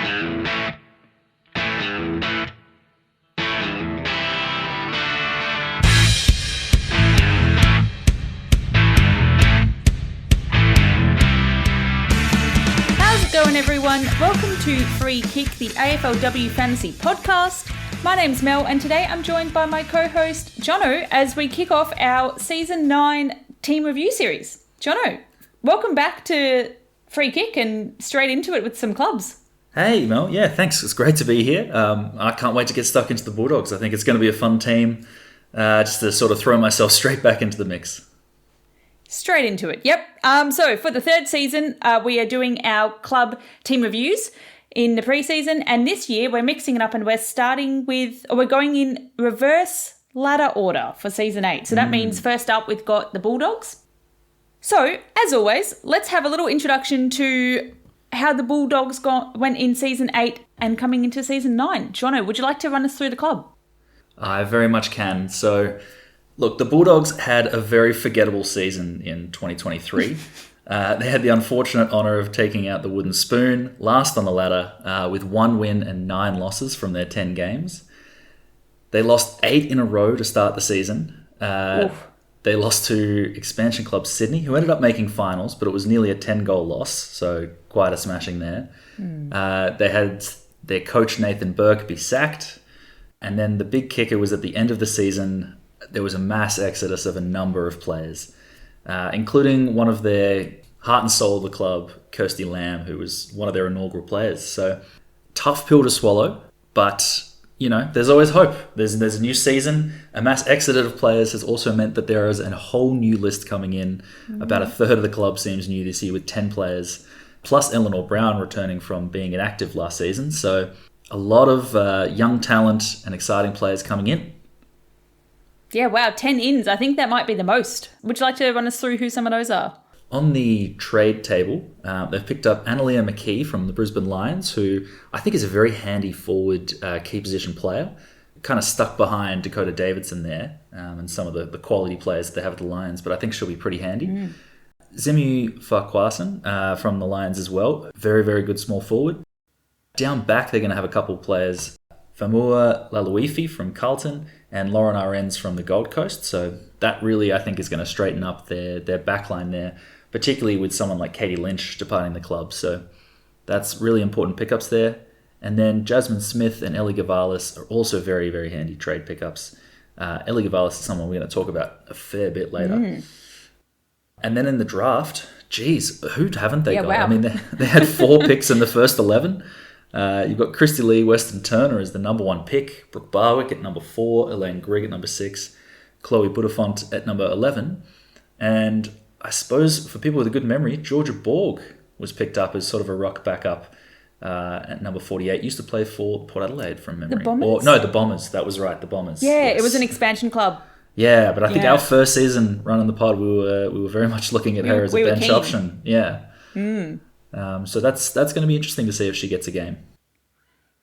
Going, everyone. Welcome to Free Kick, the AFLW Fantasy Podcast. My name's Mel, and today I'm joined by my co-host, Jono, as we kick off our Season 9 Team Review Series. Jono, welcome back to Free Kick and straight into it with some clubs. Hey, Mel. Yeah, thanks. It's great to be here. I can't wait to get stuck into the Bulldogs. I think it's going to be a fun team, just to sort of throw myself straight back into the mix. Straight into it, yep. So for the third season, we are doing our club team reviews in the preseason, and this year we're mixing it up and we're going in reverse ladder order for season 8. So that means first up we've got the Bulldogs. So as always, let's have a little introduction to how the Bulldogs went in season 8 and coming into season 9. Jono, would you like to run us through the club? I very much can. So, look, the Bulldogs had a very forgettable season in 2023. They had the unfortunate honour of taking out the wooden spoon, last on the ladder, with 1 win and 9 losses from their 10 games. They lost 8 in a row to start the season. They lost to expansion club Sydney, who ended up making finals, but it was nearly a 10-goal loss, so quite a smashing there. They had their coach Nathan Burke be sacked, and then the big kicker was at the end of the season, there was a mass exodus of a number of players, including one of their heart and soul of the club, Kirsty Lamb, who was one of their inaugural players. So, tough pill to swallow, but, you know, there's always hope. There's a new season. A mass exodus of players has also meant that there is a whole new list coming in. About a third of the club seems new this year with 10 players, plus Eleanor Brown returning from being inactive last season. So, a lot of young talent and exciting players coming in. Yeah, wow, 10 ins. I think that might be the most. Would you like to run us through who some of those are? On the trade table, they've picked up Annalea McKee from the Brisbane Lions, who I think is a very handy forward key position player. Kind of stuck behind Dakota Davidson there and some of the quality players that they have at the Lions, but I think she'll be pretty handy. Zemu Farquharson from the Lions as well. Very, very good small forward. Down back, they're going to have a couple of players. Famua Laluifi from Carlton and Lauren Arends from the Gold Coast. So that really, I think, is going to straighten up their backline there, particularly with someone like Katie Lynch departing the club. So that's really important pickups there. And then Jasmine Smith and Ellie Gavalis are also very, very handy trade pickups. Ellie Gavalis is someone we're going to talk about a fair bit later. And then in the draft, geez, who haven't they got? Wow. I mean, they had 4 picks in the first 11. You've got Christy Lee Weston Turner as the number 1 pick, Brooke Barwick at number 4, Elaine Grigg at number 6, Chloe Budafont at number 11. And I suppose for people with a good memory, Georgia Borg was picked up as sort of a rock backup at number 48. Used to play for Port Adelaide from memory. The Bombers? The Bombers. That was right, the Bombers. Yeah, yes. It was an expansion club. Yeah, but I think our first season running the pod, we were very much looking at her as a bench option. Yeah. So that's going to be interesting to see if she gets a game.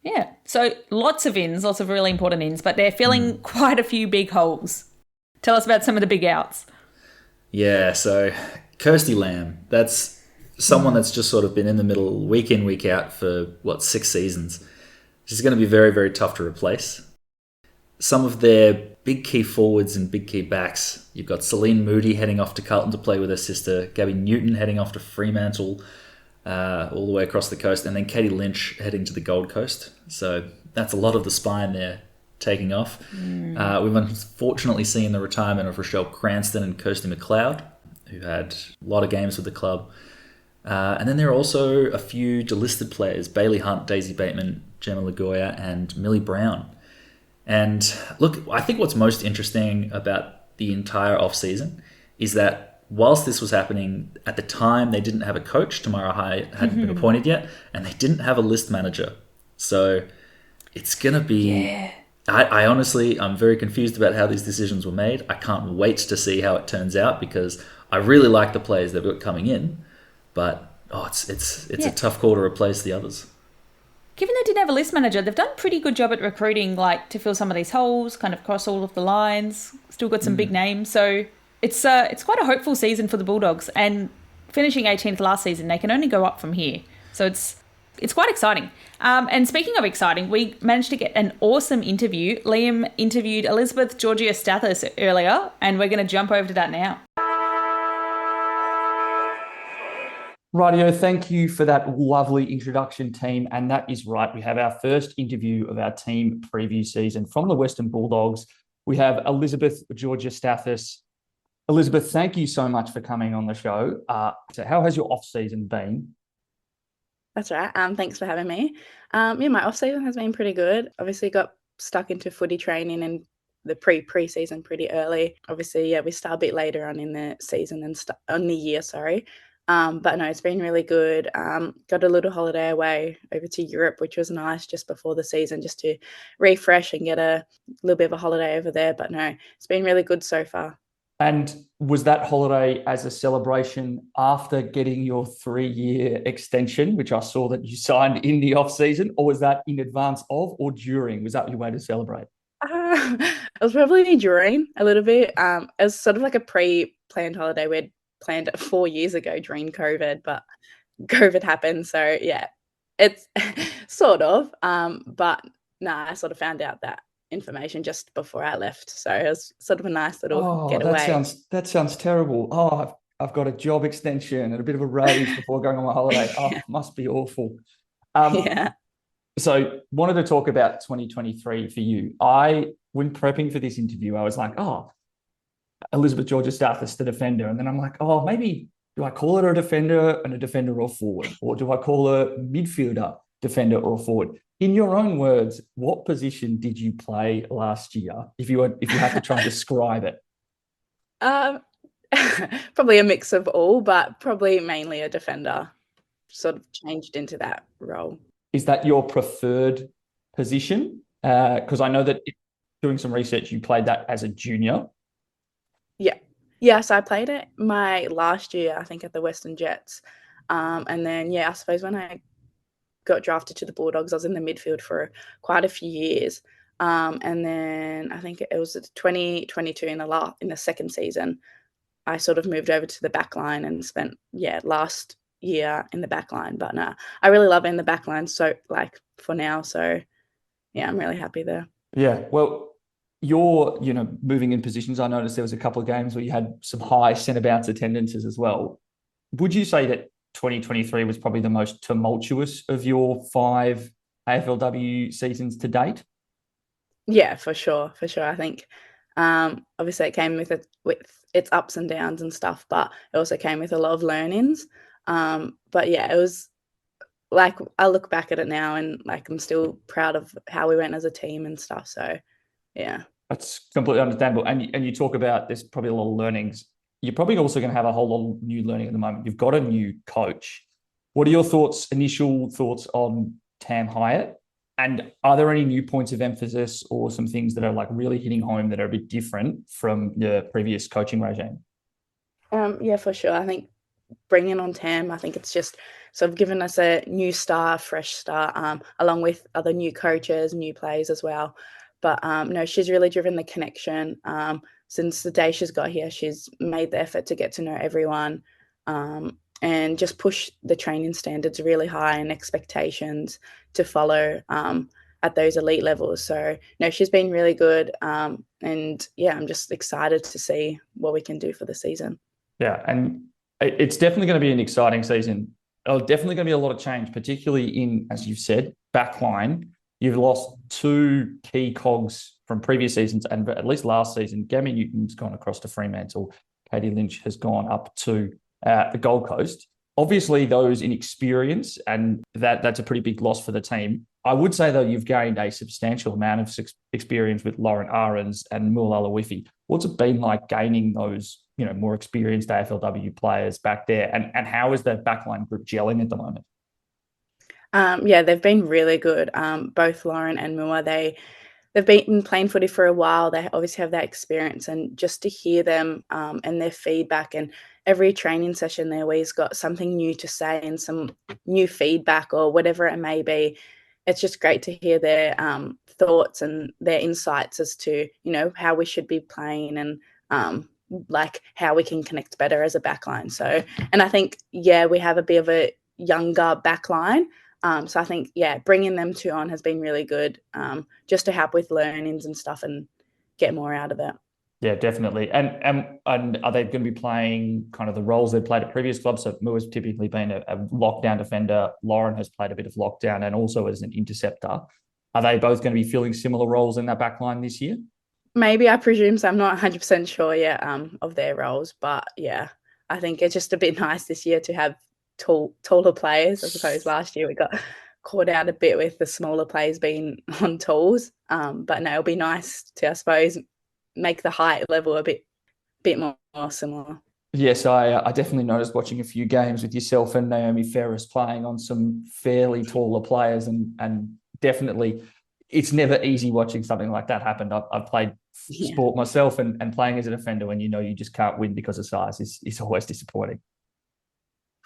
Yeah. So lots of ins, lots of really important ins, but they're filling quite a few big holes. Tell us about some of the big outs. Yeah, so Kirsty Lamb, that's someone that's just sort of been in the middle week in, week out for, 6 seasons. She's going to be very, very tough to replace. Some of their big key forwards and big key backs, you've got Celine Moody heading off to Carlton to play with her sister, Gabby Newton heading off to Fremantle, all the way across the coast, and then Katie Lynch heading to the Gold Coast. So that's a lot of the spine there taking off. We've unfortunately seen the retirement of Rochelle Cranston and Kirsty McLeod, who had a lot of games with the club. And then there are also a few delisted players, Bailey Hunt, Daisy Bateman, Gemma Lagoya, and Millie Brown. And look, I think what's most interesting about the entire off-season is that whilst this was happening, at the time, they didn't have a coach. Tamara High hadn't been appointed yet, and they didn't have a list manager. So it's going to be... Yeah. I honestly, I'm very confused about how these decisions were made. I can't wait to see how it turns out because I really like the players they've got coming in, but it's a tough call to replace the others. Given they didn't have a list manager, they've done a pretty good job at recruiting, like to fill some of these holes, kind of cross all of the lines. Still got some big names, so it's quite a hopeful season for the Bulldogs. And finishing 18th last season, they can only go up from here. So it's it's quite exciting. And speaking of exciting, we managed to get an awesome interview. Liam interviewed Elisabeth Georgostathis earlier, and we're going to jump over to that now. Rightio, thank you for that lovely introduction, team. And that is right. We have our first interview of our team preview season from the Western Bulldogs. We have Elisabeth Georgostathis. Elisabeth, thank you so much for coming on the show. So how has your off-season been? That's right. Thanks for having me. My off-season has been pretty good. Obviously got stuck into footy training and the pre-season pretty early. Obviously, we start a bit later on in the season and on the year, sorry. But no, it's been really good. Got a little holiday away over to Europe, which was nice just before the season, just to refresh and get a little bit of a holiday over there. But no, it's been really good so far. And was that holiday as a celebration after getting your 3-year extension, which I saw that you signed in the off-season, or was that in advance of or during? Was that your way to celebrate? It was probably during a little bit. It was sort of like a pre-planned holiday. We'd planned it 4 years ago during COVID, but COVID happened. So yeah, it's sort of. But I sort of found out that information just before I left. So it was sort of a nice little getaway. That sounds terrible. Oh, I've got a job extension and a bit of a raise before going on my holiday. Oh, must be awful. Yeah. So wanted to talk about 2023 for you. When prepping for this interview, I was like, Elisabeth Georgostathis, the defender. And then I'm like, maybe do I call her a defender and a defender or forward? Or do I call her midfielder, defender or forward? In your own words, what position did you play last year? If you had to try and describe it. Probably a mix of all, but probably mainly a defender. Sort of changed into that role. Is that your preferred position? Because I know that doing some research, you played that as a junior. Yeah. Yes, I played it my last year, I think, at the Western Jets. And then, I suppose when I got drafted to the Bulldogs, I was in the midfield for quite a few years. And then I think it was 2022 in the second season, I sort of moved over to the back line and spent, last year in the back line. But no, I really love it in the back line. So for now. So I'm really happy there. Yeah. Well, you're, moving in positions. I noticed there was a couple of games where you had some high centre bounce attendances as well. Would you say that 2023 was probably the most tumultuous of your 5 AFLW seasons to date? Yeah, for sure. I think obviously it came with its ups and downs and stuff, but it also came with a lot of learnings. But it was like, I look back at it now and I'm still proud of how we went as a team and stuff. So yeah. That's completely understandable. And you talk about there's probably a lot of learnings. You're probably also going to have a whole lot of new learning at the moment. You've got a new coach. What are your initial thoughts on Tam Hyatt? And are there any new points of emphasis or some things that are really hitting home that are a bit different from your previous coaching regime? Yeah, for sure. I think bringing on Tam, I think it's just sort of given us a new start, fresh start, along with other new coaches, new players as well. But no, she's really driven the connection. Since the day she's got here, she's made the effort to get to know everyone and just push the training standards really high and expectations to follow at those elite levels. So, no, she's been really good. And I'm just excited to see what we can do for the season. Yeah, and it's definitely going to be an exciting season. Definitely going to be a lot of change, particularly in, as you've said, backline. You've lost 2 key cogs from previous seasons, and at least last season, Gammy Newton's gone across to Fremantle. Katie Lynch has gone up to the Gold Coast. Obviously, those in experience, and that's a pretty big loss for the team. I would say, though, you've gained a substantial amount of experience with Lauren Ahrens and Mul Alawifi. What's it been like gaining those, more experienced AFLW players back there? And how is the backline group gelling at the moment? They've been really good. Both Lauren and Mua, they've been playing footy for a while. They obviously have that experience, and just to hear them and their feedback, and every training session they always got something new to say and some new feedback or whatever it may be. It's just great to hear their thoughts and their insights as to, how we should be playing and how we can connect better as a backline. So, and I think, we have a bit of a younger backline. So I think, bringing them two on has been really good, just to help with learnings and stuff and get more out of it. Yeah, definitely. And are they going to be playing kind of the roles they've played at previous clubs? So Mua's typically been a lockdown defender. Lauren has played a bit of lockdown and also as an interceptor. Are they both going to be filling similar roles in that back line this year? Maybe, I presume so. I'm not 100% sure yet of their roles, but yeah, I think it's just a bit nice this year to have taller players. I suppose last year we got caught out a bit with the smaller players being on tools. But no, it'll be nice to, I suppose, make the height level a bit more similar. Yes, I definitely noticed watching a few games with yourself and Naomi Ferris playing on some fairly taller players, and definitely it's never easy watching something like that happen. I've played sport myself, and playing as a defender when you just can't win because of size is always disappointing.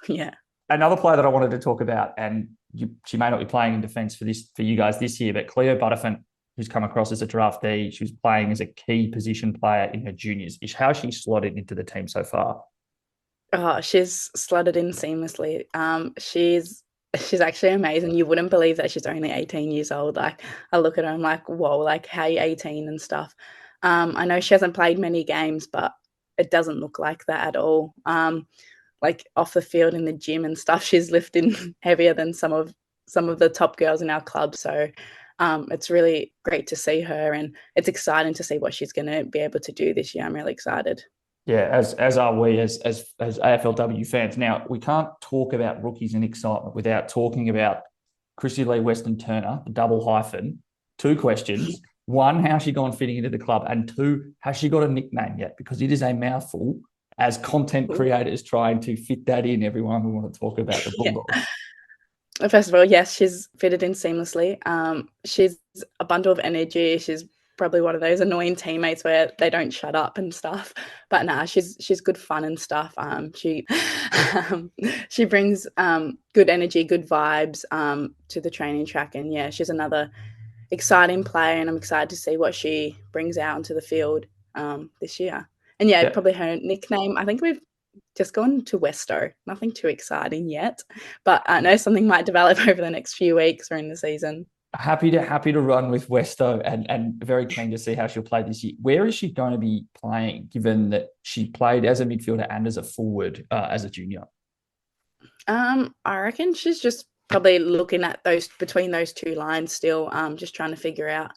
Yeah. Another player that I wanted to talk about, and she may not be playing in defence for you guys this year, but Cleo Butterfin, who's come across as a draftee, she was playing as a key position player in her juniors. Is how she slotted into the team so far? Oh, she's slotted in seamlessly. She's actually amazing. You wouldn't believe that she's only 18 years old. Like, I look at her, I'm like, whoa, like, how are you 18 and stuff? I know she hasn't played many games, but it doesn't look like that at all. Like, off the field in the gym and stuff, she's lifting heavier than some of the top girls in our club. So it's really great to see her, and it's exciting to see what she's going to be able to do this year. I'm really excited. Yeah, as are we as AFLW fans. Now, we can't talk about rookies and excitement without talking about Chrissy Lee Weston Turner, the double hyphen. 2 questions. 1, how's she gone fitting into the club? And 2, has she got a nickname yet? Because it is a mouthful. As content creators trying to fit that in, everyone, we want to talk about the Bulldogs. First of all, yes, she's fitted in seamlessly. She's a bundle of energy. She's probably one of those annoying teammates where they don't shut up and stuff. But nah, she's good fun and stuff. She brings good energy, good vibes to the training track. And yeah, she's another exciting player, and I'm excited to see what she brings out into the field this year. And yeah, probably her nickname, I think we've just gone to Westo. Nothing too exciting yet, but I know something might develop over the next few weeks or in the season. Happy to run with Westo, and very keen to see how she'll play this year. Where is she going to be playing, given that she played as a midfielder and as a forward as a junior? I reckon she's just probably looking at between those two lines still, just trying to figure out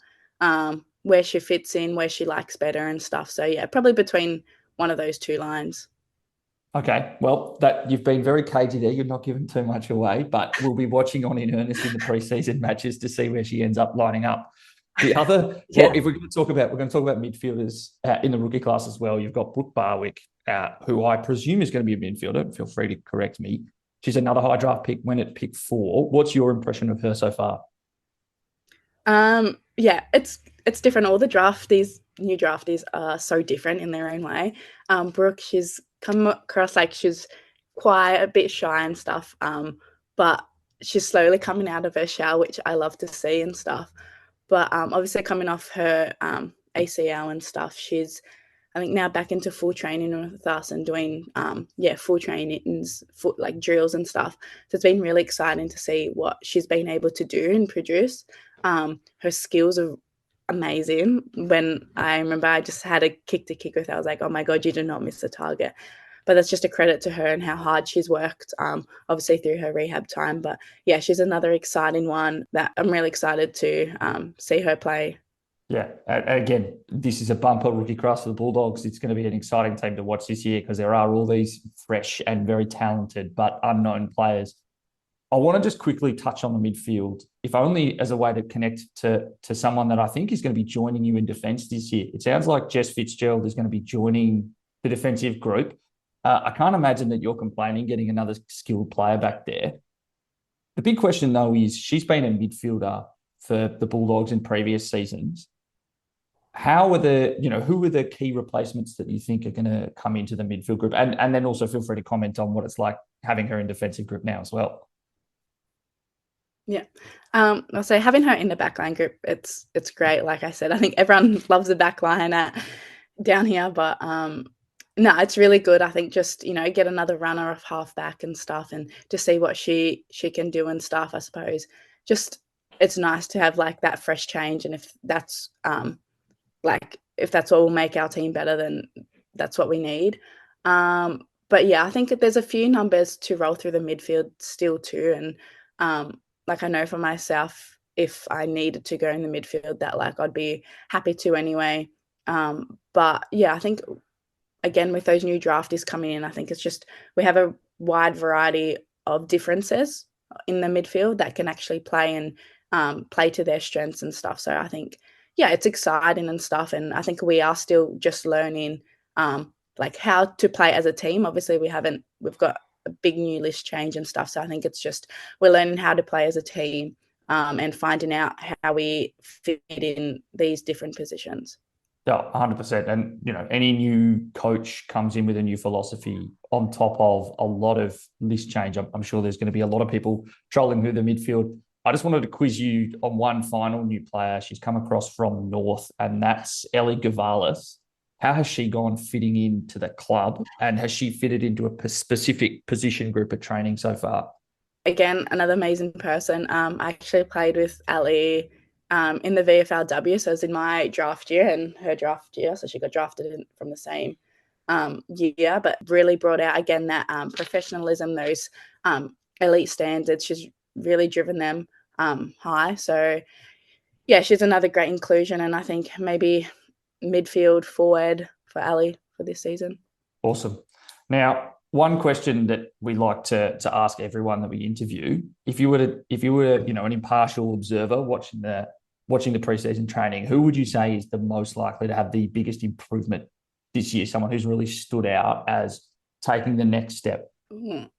where she fits in, where she likes better and stuff. So yeah, probably between one of those two lines. Okay, well, that you've been very cagey there. You're not giving too much away, but we'll be watching on in earnest in the preseason matches to see where she ends up lining up. The other, well, if we're going to talk about midfielders in the rookie class as well. You've got Brooke Barwick, who I presume is going to be a midfielder. Feel free to correct me. She's another high draft pick, went at pick 4. What's your impression of her so far? Yeah, it's different. All the new draftees are so different in their own way. Brooke, she's come across like she's quiet, a bit shy and stuff, but she's slowly coming out of her shell, which I love to see and stuff. But obviously coming off her ACL and stuff, she's, I think, now back into full training with us and doing full trainings, like drills and stuff. So it's been really exciting to see what she's been able to do and produce. Her skills are amazing. When I remember I just had a kick to kick with her, I was like, oh my God, you did not miss the target. But that's just a credit to her and how hard she's worked, obviously through her rehab time. But yeah, she's another exciting one that I'm really excited to see her play. Yeah, again, this is a bumper rookie class for the Bulldogs. It's going to be an exciting team to watch this year because there are all these fresh and very talented but unknown players. I want to just quickly touch on the midfield, if only as a way to connect to someone that I think is going to be joining you in defence this year. It sounds like Jess Fitzgerald is going to be joining the defensive group. I can't imagine that you're complaining getting another skilled player back there. The big question, though, is she's been a midfielder for the Bulldogs in previous seasons. How are who are the key replacements that you think are going to come into the midfield group? And then also feel free to comment on what it's like having her in defensive group now as well. Yeah. I'll say having her in the backline group, it's great. Like I said, I think everyone loves the backline down here, but No, it's really good. I think just, get another runner off halfback and stuff and to see what she can do and stuff, I suppose. Just it's nice to have like that fresh change, and if that's if that's what will make our team better, then that's what we need. But yeah, I think there's a few numbers to roll through the midfield still too, and I know for myself, if I needed to go in the midfield, that I'd be happy to anyway. But yeah, I think again with those new draftees coming in, I think it's just we have a wide variety of differences in the midfield that can actually play and play to their strengths and stuff. So I think it's exciting and stuff, and I think we are still just learning how to play as a team. Obviously, we've got a big new list change and stuff, so I think it's just we're learning how to play as a team and finding out how we fit in these different positions. Yeah, 100%. And, any new coach comes in with a new philosophy on top of a lot of list change. I'm sure there's going to be a lot of people trolling through the midfield. I just wanted to quiz you on one final new player. She's come across from North, and that's Elisabeth. How has she gone fitting into the club, and has she fitted into a specific position group at training so far? Again, another amazing person. I actually played with Ali in the VFLW, so it was in my draft year and her draft year, so she got drafted from the same year, but really brought out again that professionalism, those elite standards. She's really driven them high. So yeah, she's another great inclusion, and I think maybe midfield forward for Ali for this season. Awesome. Now, one question that we like to ask everyone that we interview: if you were an impartial observer watching the preseason training, who would you say is the most likely to have the biggest improvement this year? Someone who's really stood out as taking the next step. I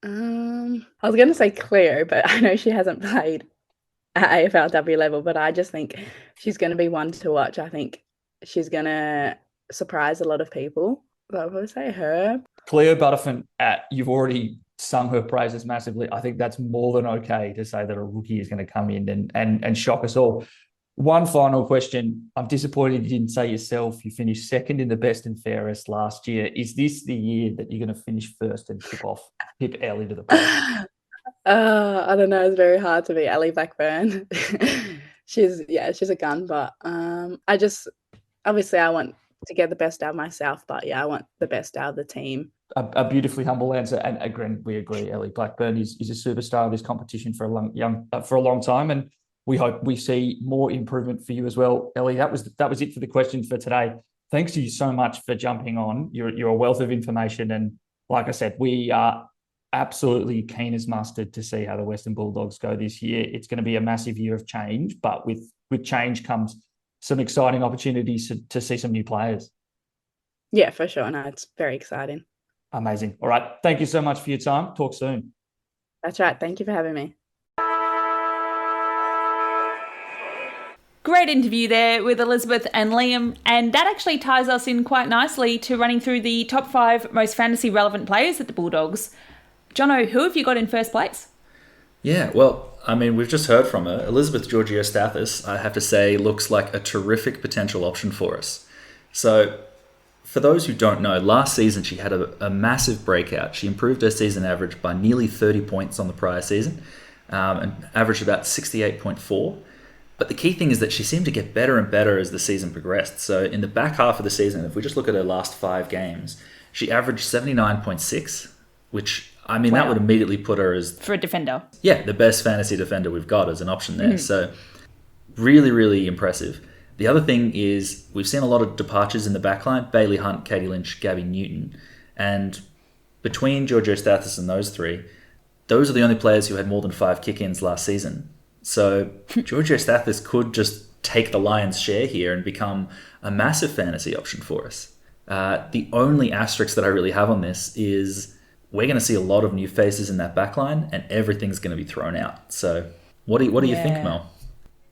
was going to say Cleo, but I know she hasn't played at AFLW level, but I just think she's going to be one to watch. I think she's going to surprise a lot of people. So I would say her. Cleo Butterfin, you've already sung her praises massively. I think that's more than okay to say that a rookie is going to come in and shock us all. One final question. I'm disappointed you didn't say yourself. You finished second in the best and fairest last year. Is this the year that you're going to finish first and tip Ellie to the post? I don't know. It's very hard to beat Ellie Blackburn. she's a gun, but obviously I want to get the best out of myself, but I want the best out of the team. A beautifully humble answer, and again, we agree. Ellie Blackburn is a superstar of this competition for a long time, and we hope we see more improvement for you as well, Ellie. That was it for the questions for today. Thanks to you so much for jumping on. You're a wealth of information, and like I said, we are absolutely keen as mustard to see how the Western Bulldogs go this year. It's going to be a massive year of change, but with change comes some exciting opportunities to see some new players. Yeah, for sure. No, it's very exciting. Amazing. All right. Thank you so much for your time. Talk soon. That's right. Thank you for having me. Great interview there with Elisabeth and Liam, and that actually ties us in quite nicely to running through the top 5 most fantasy relevant players at the Bulldogs. Jono, who have you got in first place? Yeah, well, I mean, we've just heard from her. Elisabeth Georgostathis, I have to say, looks like a terrific potential option for us. So, for those who don't know, last season she had a massive breakout. She improved her season average by nearly 30 points on the prior season and averaged about 68.4. But the key thing is that she seemed to get better and better as the season progressed. So in the back half of the season, if we just look at her last 5 games, she averaged 79.6, which, I mean, That would immediately put her as... For a defender. Yeah, the best fantasy defender we've got as an option there. So really, really impressive. The other thing is we've seen a lot of departures in the backline: Bailey Hunt, Katie Lynch, Gabby Newton. And between Georgostathis and those 3, those are the only players who had more than 5 kick-ins last season. So Georgostathis could just take the lion's share here and become a massive fantasy option for us. The only asterisk that I really have on this is we're going to see a lot of new faces in that backline, and everything's going to be thrown out. So what do you think, Mel?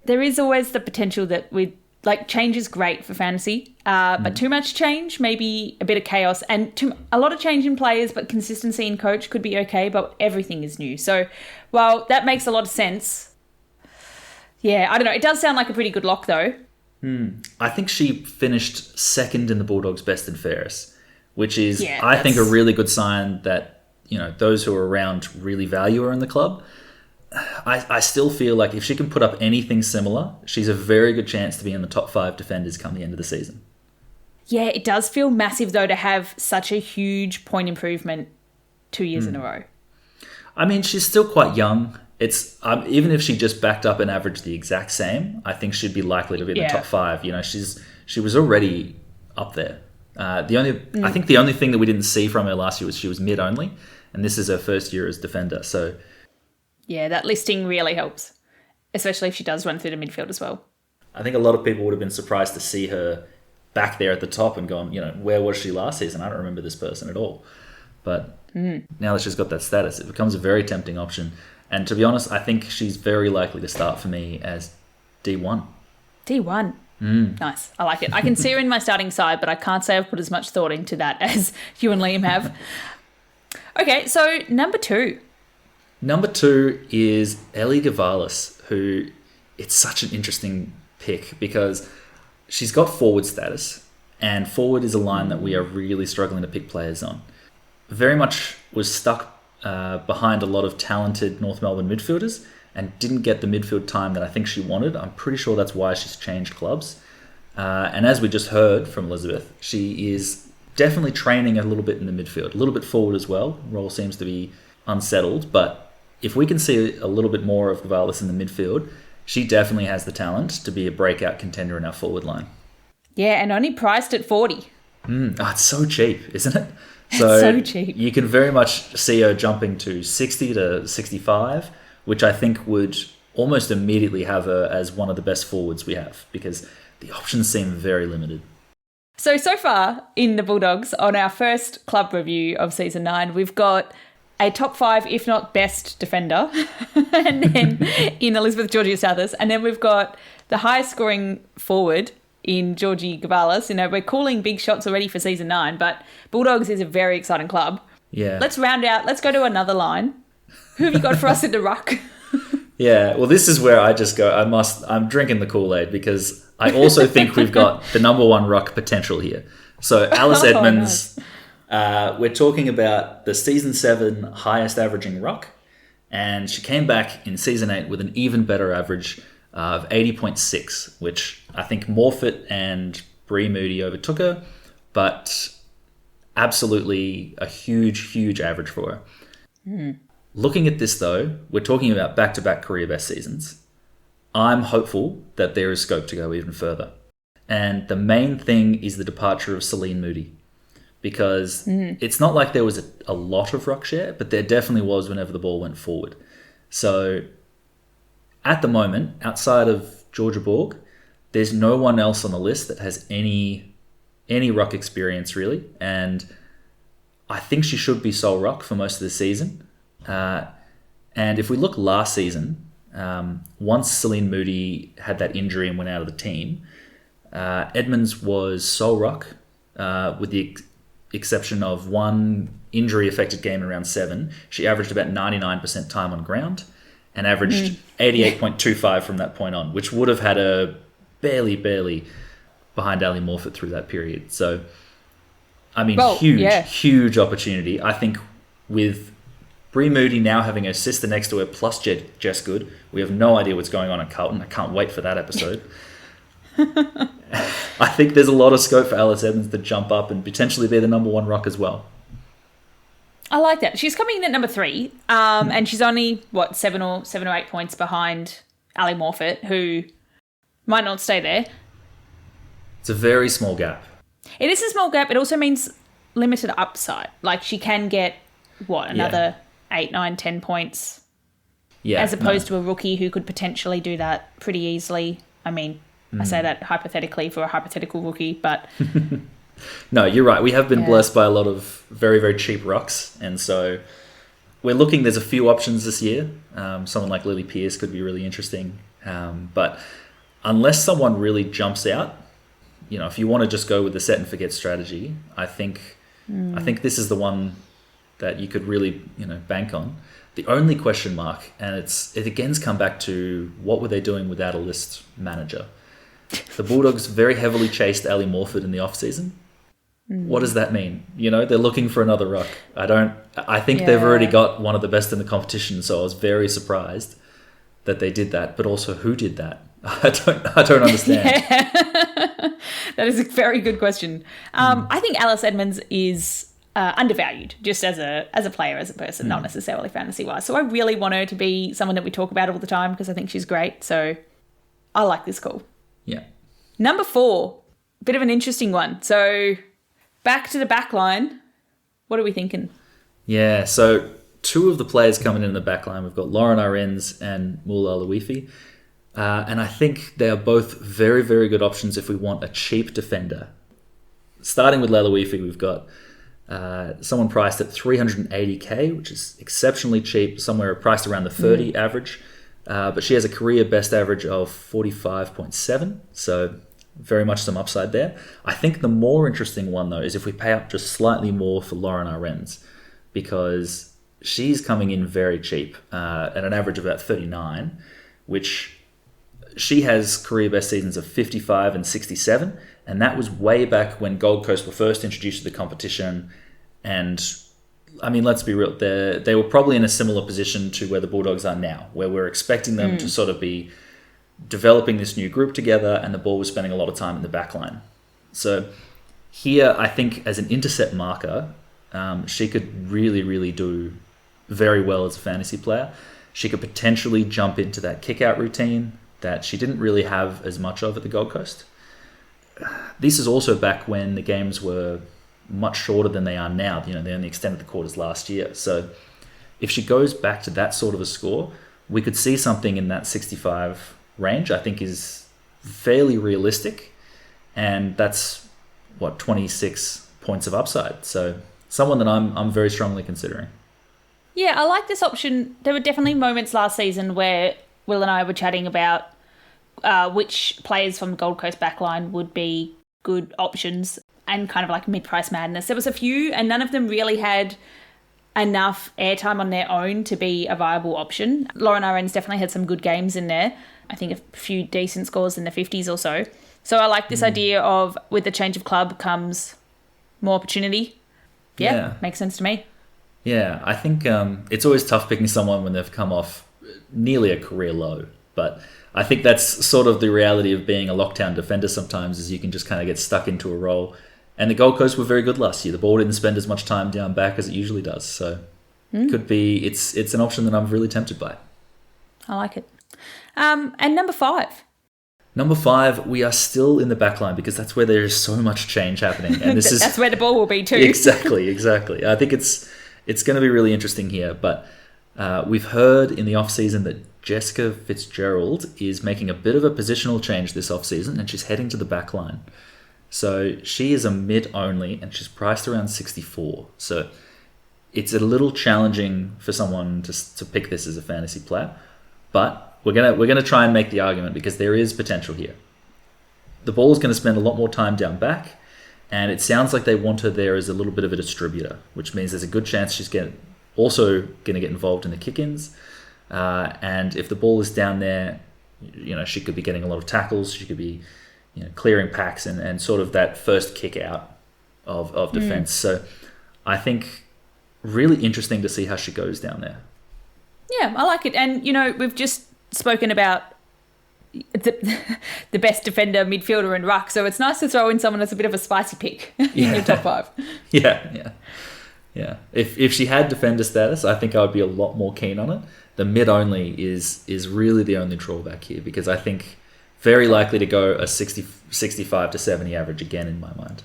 There is always the potential that change is great for fantasy, but too much change, maybe a bit of chaos, and a lot of change in players, but consistency in coach could be okay, but everything is new. So while that makes a lot of sense, yeah, I don't know. It does sound like a pretty good lock, though. I think she finished second in the Bulldogs' best and fairest, which is, Yeah, I think, a that's- really good sign that, those who are around really value her in the club. I still feel like if she can put up anything similar, she's a very good chance to be in the top 5 defenders come the end of the season. Yeah, it does feel massive, though, to have such a huge point improvement 2 years in a row. I mean, she's still quite young. It's even if she just backed up and averaged the exact same, I think she'd be likely to be in the Yeah. top 5. She was already up there. I think the only thing that we didn't see from her last year was she was mid only, and this is her first year as defender. So Yeah, that listing really helps, especially if she does run through the midfield as well. I think a lot of people would have been surprised to see her back there at the top and gone, where was she last season? I don't remember this person at all. But now that she's got that status, it becomes a very tempting option. And to be honest, I think she's very likely to start for me as D1. D1. Nice. I like it. I can see her in my starting side, but I can't say I've put as much thought into that as you and Liam have. Okay, so number 2. Number 2 is Ellie Gavalis, who it's such an interesting pick because she's got forward status, and forward is a line that we are really struggling to pick players on. Very much was stuck behind a lot of talented North Melbourne midfielders and didn't get the midfield time that I think she wanted. I'm pretty sure that's why she's changed clubs. And as we just heard from Elisabeth, she is definitely training a little bit in the midfield, a little bit forward as well. Role seems to be unsettled, but if we can see a little bit more of Gavalis in the midfield, she definitely has the talent to be a breakout contender in our forward line. Yeah, and only priced at 40. It's so cheap, isn't it? So cheap. You can very much see her jumping to 60 to 65, which I think would almost immediately have her as one of the best forwards we have because the options seem very limited. So far in the Bulldogs, on our first club review of season 9, we've got a top 5, if not best defender, and then in Elisabeth Georgostathis, and then we've got the highest scoring forward in Georgie Gavalis. We're calling big shots already for season 9, but Bulldogs is a very exciting club. Yeah. Let's round out. Let's go to another line. Who have you got for us in the ruck? Yeah, well, this is where I just go, I'm drinking the Kool-Aid because I also think we've got the number 1 ruck potential here. So Alice Edmonds, we're talking about the season 7 highest averaging ruck, and she came back in season 8 with an even better average of 80.6, which I think Morfitt and Bree Moody overtook her, but absolutely a huge, huge average for her. Looking at this, though, we're talking about back-to-back career best seasons. I'm hopeful that there is scope to go even further. And the main thing is the departure of Celine Moody. Because it's not like there was a lot of ruck share, but there definitely was whenever the ball went forward. So at the moment, outside of Georgia Borg, there's no one else on the list that has any ruck experience, really. And I think she should be sole ruck for most of the season. And if we look last season, once Celine Moody had that injury and went out of the team, Edmonds was sole ruck, with the exception of one injury-affected game in round 7. She averaged about 99% time on ground and averaged 88.25 from that point on, which would have had her barely behind Ali Morfitt through that period. So, I mean, huge opportunity. I think with Bree Moody now having her sister next to her plus Jess Good, we have no idea what's going on at Carlton. I can't wait for that episode. I think there's a lot of scope for Alice Edmonds to jump up and potentially be the number 1 ruck as well. I like that. She's coming in at number 3, and she's only, 7 or 8 points behind Ali Morfitt, who might not stay there. It's a very small gap. It is a small gap. It also means limited upside. Like, she can get, another 8, 9, 10 points, as opposed to a rookie who could potentially do that pretty easily. I mean, I say that hypothetically for a hypothetical rookie, but... No, you're right. We have been blessed by a lot of very, very cheap rucks. And so we're looking, there's a few options this year. Someone like Lily Pearce could be really interesting. But unless someone really jumps out, if you want to just go with the set and forget strategy, I think this is the one that you could really, bank on. The only question mark, and it again's come back to what were they doing without a list manager? The Bulldogs very heavily chased Ali Morfitt in the off-season. What does that mean? They're looking for another ruck. I think they've already got one of the best in the competition, so I was very surprised that they did that. But also, who did that? I don't understand. That is a very good question. I think Alice Edmonds is undervalued just as a player, as a person, not necessarily fantasy-wise. So I really want her to be someone that we talk about all the time because I think she's great. So I like this call. Yeah. Number 4, bit of an interesting one. So back to the back line. What are we thinking? Yeah, so 2 of the players coming in the back line, we've got Lauren Arends and Mula Lawifi. And I think they are both very, very good options if we want a cheap defender. Starting with Lawifi, we've got someone priced at 380k, which is exceptionally cheap, somewhere priced around the 30 average. But she has a career best average of 45.7, so very much some upside there. I think the more interesting one, though, is if we pay up just slightly more for Lauren Arends, because she's coming in very cheap at an average of about 39, which she has career best seasons of 55 and 67, and that was way back when Gold Coast were first introduced to the competition. And I mean, let's be real, they were probably in a similar position to where the Bulldogs are now, where we're expecting them to sort of be developing this new group together, and the ball was spending a lot of time in the back line. So here, I think as an intercept marker, she could really, really do very well as a fantasy player. She could potentially jump into that kick-out routine that she didn't really have as much of at the Gold Coast. This is also back when the games were much shorter than they are now. They only extended the quarters last year. So if she goes back to that sort of a score, we could see something in that 65 range, I think is fairly realistic. And that's, 26 points of upside. So someone that I'm very strongly considering. Yeah, I like this option. There were definitely moments last season where Will and I were chatting about which players from the Gold Coast backline would be good options and kind of like mid-price madness. There was a few, and none of them really had enough airtime on their own to be a viable option. Lauren Arends definitely had some good games in there. I think a few decent scores in the 50s or so. So I like this idea of with the change of club comes more opportunity. Yeah, makes sense to me. Yeah, I think it's always tough picking someone when they've come off nearly a career low. But I think that's sort of the reality of being a lockdown defender sometimes, is you can just kind of get stuck into a role. And the Gold Coast were very good last year. The ball didn't spend as much time down back as it usually does. So could be it's an option that I'm really tempted by. I like it. And number 5. Number 5, we are still in the back line because that's where there is so much change happening. And that's where the ball will be too. Exactly. I think it's going to be really interesting here. But we've heard in the off-season that Jessica Fitzgerald is making a bit of a positional change this off-season, and she's heading to the back line. So she is a mid only, and she's priced around 64. So it's a little challenging for someone to pick this as a fantasy player. But we're gonna try and make the argument because there is potential here. The ball is going to spend a lot more time down back, and it sounds like they want her there as a little bit of a distributor, which means there's a good chance she's also going to get involved in the kick-ins. And if the ball is down there, she could be getting a lot of tackles. She could be, clearing packs and sort of that first kick out of defense. So I think really interesting to see how she goes down there. Yeah, I like it. And, we've just spoken about the best defender, midfielder and ruck. So it's nice to throw in someone that's a bit of a spicy pick in your top 5. Yeah. If she had defender status, I think I would be a lot more keen on it. The mid only is really the only drawback here, because I think very likely to go a 65 to 70 average again in my mind.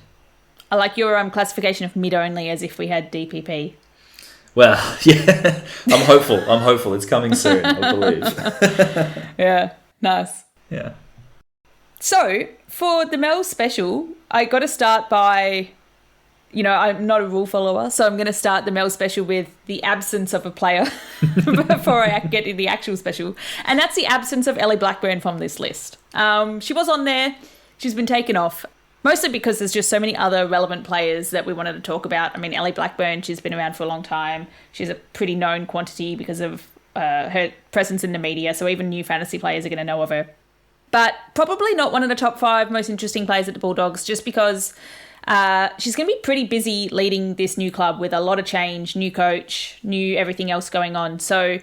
I like your classification of mid only as if we had DPP. Well, yeah, I'm hopeful. It's coming soon, I believe. Yeah, nice. Yeah. So for the Mel special, I got to start by, I'm not a rule follower, so I'm going to start the Mel special with the absence of a player before I get to the actual special. And that's the absence of Ellie Blackburn from this list. She was on there. She's been taken off, mostly because there's just so many other relevant players that we wanted to talk about. I mean, Ellie Blackburn, she's been around for a long time. She's a pretty known quantity because of her presence in the media, so even new fantasy players are going to know of her. But probably not one of the top 5 most interesting players at the Bulldogs, just because She's going to be pretty busy leading this new club with a lot of change, new coach, new everything else going on. So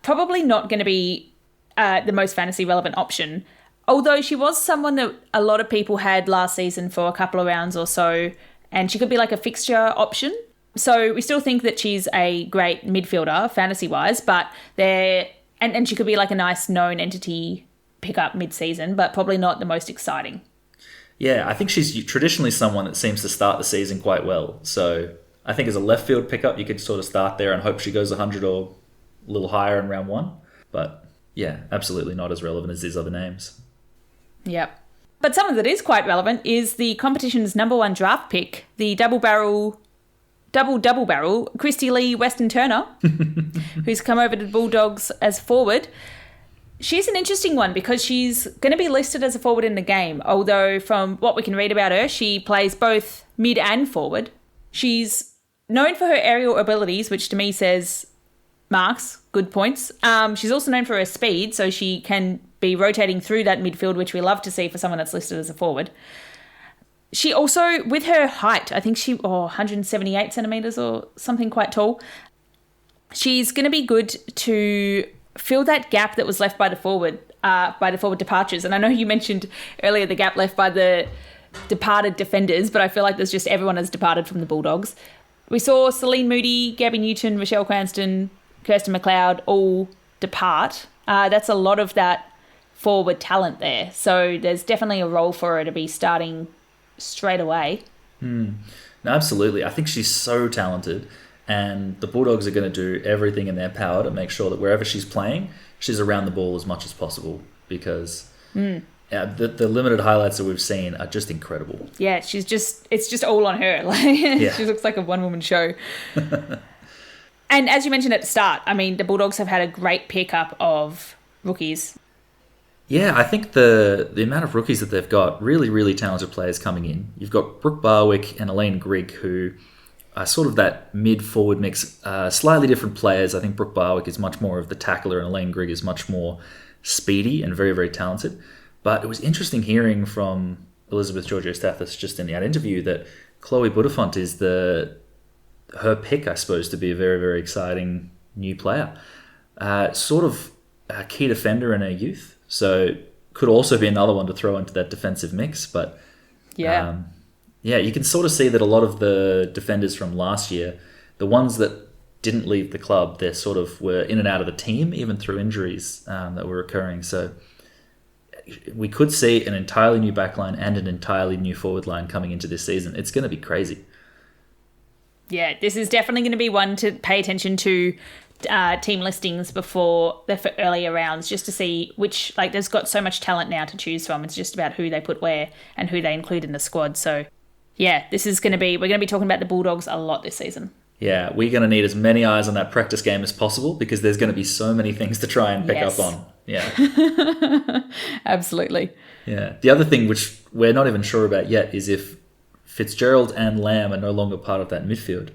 probably not going to be the most fantasy relevant option. Although she was someone that a lot of people had last season for a couple of rounds or so, and she could be like a fixture option. So we still think that she's a great midfielder, fantasy-wise, but and she could be like a nice known entity pickup mid-season, but probably not the most exciting. Yeah, I think she's traditionally someone that seems to start the season quite well. So I think as a left field pickup, you could sort of start there and hope she goes 100 or a little higher in round 1. But yeah, absolutely not as relevant as these other names. Yep. But someone that is quite relevant is the competition's number 1 draft pick, the double barrel, Christy Lee Weston-Turner, who's come over to the Bulldogs as forward. She's an interesting one because she's going to be listed as a forward in the game, although from what we can read about her, she plays both mid and forward. She's known for her aerial abilities, which to me says marks, good points. She's also known for her speed, so she can be rotating through that midfield, which we love to see for someone that's listed as a forward. She also, with her height, I think 178 centimetres or something quite tall, she's going to be good to fill that gap that was left by the forward departures. And I know you mentioned earlier the gap left by the departed defenders, but I feel like there's just everyone has departed from the Bulldogs. We saw Celine Moody, Gabby Newton, Michelle Cranston, Kirsten McLeod all depart. That's a lot of that forward talent there. So there's definitely a role for her to be starting straight away. No, absolutely. I think she's so talented, and the Bulldogs are going to do everything in their power to make sure that wherever she's playing, she's around the ball as much as possible because the limited highlights that we've seen are just incredible. Yeah, it's just all on her. She looks like a one-woman show. And as you mentioned at the start, I mean, the Bulldogs have had a great pickup of rookies. Yeah, I think the amount of rookies that they've got, really, really talented players coming in. You've got Brooke Barwick and Elaine Grigg, who are sort of that mid-forward mix, slightly different players. I think Brooke Barwick is much more of the tackler and Elaine Grigg is much more speedy and very, very talented. But it was interesting hearing from Elisabeth Georgostathis just in that interview that Chloe Buttafont is her pick, I suppose, to be a very, very exciting new player. Sort of a key defender in her youth. So could also be another one to throw into that defensive mix. But yeah, you can sort of see that a lot of the defenders from last year, the ones that didn't leave the club, they sort of were in and out of the team, even through injuries that were occurring. So we could see an entirely new backline and an entirely new forward line coming into this season. It's going to be crazy. Yeah, this is definitely going to be one to pay attention to team listings before the earlier rounds, just to see which, there's got so much talent now to choose from. It's just about who they put where and who they include in the squad. So yeah, we're going to be talking about the Bulldogs a lot this season. Yeah, we're going to need as many eyes on that practice game as possible because there's going to be so many things to try and pick up on. Yeah. Absolutely. Yeah. The other thing which we're not even sure about yet is if Fitzgerald and Lamb are no longer part of that midfield.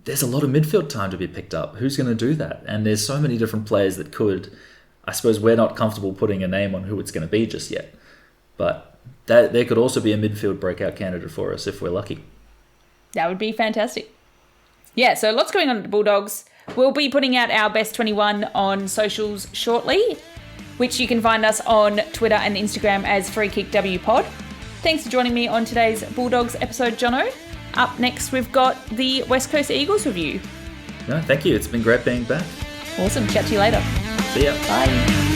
There's a lot of midfield time to be picked up. Who's going to do that? And there's so many different players that could. I suppose we're not comfortable putting a name on who it's going to be just yet. But there could also be a midfield breakout candidate for us if we're lucky. That would be fantastic. Yeah, so lots going on at the Bulldogs. We'll be putting out our best 21 on socials shortly, which you can find us on Twitter and Instagram as FreeKickWPod. Thanks for joining me on today's Bulldogs episode, Jono. Up next, we've got the West Coast Eagles review. No, thank you. It's been great being back. Awesome. Chat to you later. See ya. Bye.